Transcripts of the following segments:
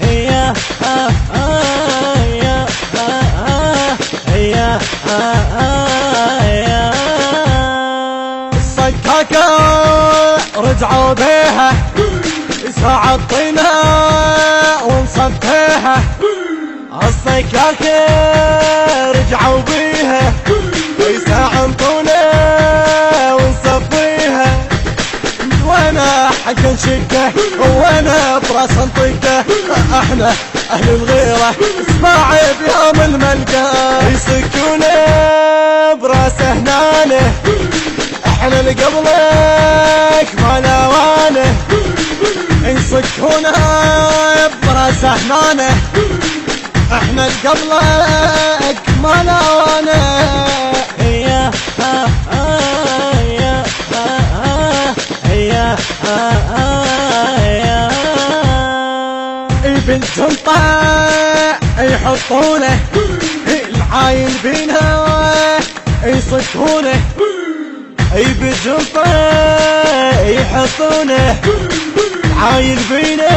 هيا هيا هيا هيا الصكاكة رجعوا بيها ساعة الطينة ونصفيها. الصكاكة رجعوا بيها ساعة الطينة ونصفيها. وانا حق نشقه وانا براس نطقه، احنا اهل الغيرة اسمع بيوم الملقى يصكونه براس هنانه. احنا اللي قبلك ما نوانه يصكونه براس هنانه. احنا اللي قبلك ما نوانه. هيا هيا هيا هيا بالجنطة يحطونه العاين بينها يصكونه. بالجنطة يحطونه العاين بينه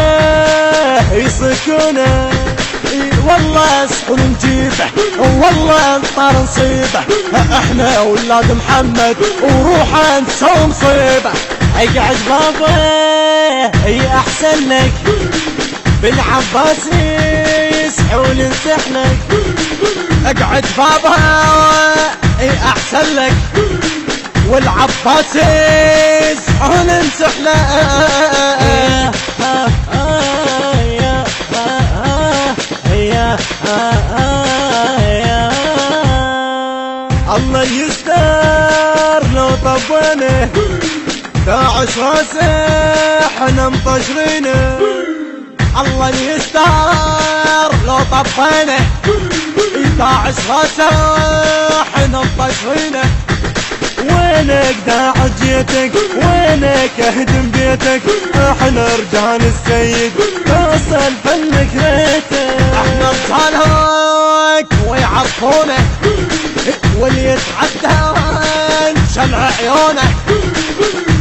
يصكونه. والله سحر نجيبه والله صار نصيبه، احنا اولاد محمد وروحه نسوي مصيبه. اقعد بابا اي احسن لك بالعباس يسحول نسحلك. اقعد بابا اي احسن لك والعباس يسحول نسحلك. الله يستر لو طبنه داعش راسه احنا مطشرينه. الله يستر لو طبنه داعش راسه احنا مطشرينه. وينك داعش جيتك وينك اهدم بيتك، احنا رجال السيد توصل فلك ريتك. احنا رجالك ويعرفونه واللي يتعدى شمع عيونه.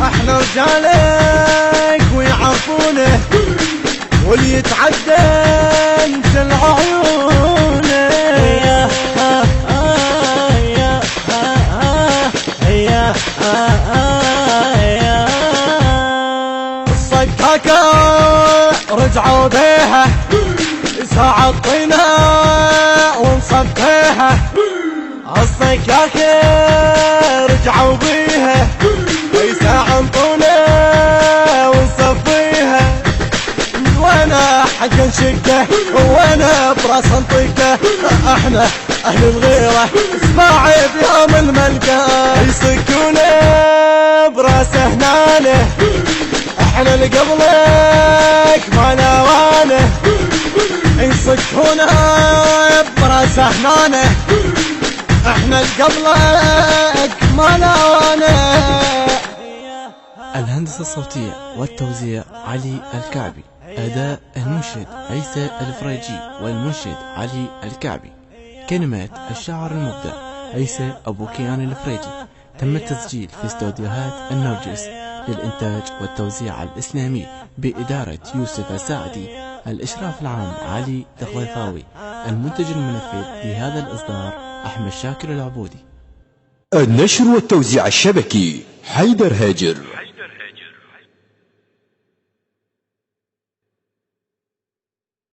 احنا رجالك ويعرفونه واللي يتعدى شمع عيونه. هيا هيا هيا هيا الصكاكة رجعوا بيها ساعة الطينة ونصفيها. الصكاكة رجعوا بيها ساعة طولة ونصفيها. وانا حق نشقه وانا براس نطقه، احنا اهل الغيرة اسمع بيوم الملقى يصكونه براس هنانه. احنا اللي قبلك ما نوانه يصكونه براس هنانه. احنا اللي قبلك ما نوانه. الهندسة الصوتية والتوزيع علي الكعبي. أداء المنشد عيسى الفريجي والمنشد علي الكعبي. كلمات الشاعر المبدع عيسى أبو كيان الفريجي. تم التسجيل في استوديوهات النرجس للإنتاج والتوزيع الإسلامي بإدارة يوسف الساعدي. الإشراف العام علي الضيفاوي. المنتج المنفذ لهذا الإصدار أحمد شاكر العبودي. النشر والتوزيع الشبكي حيدر هاجر.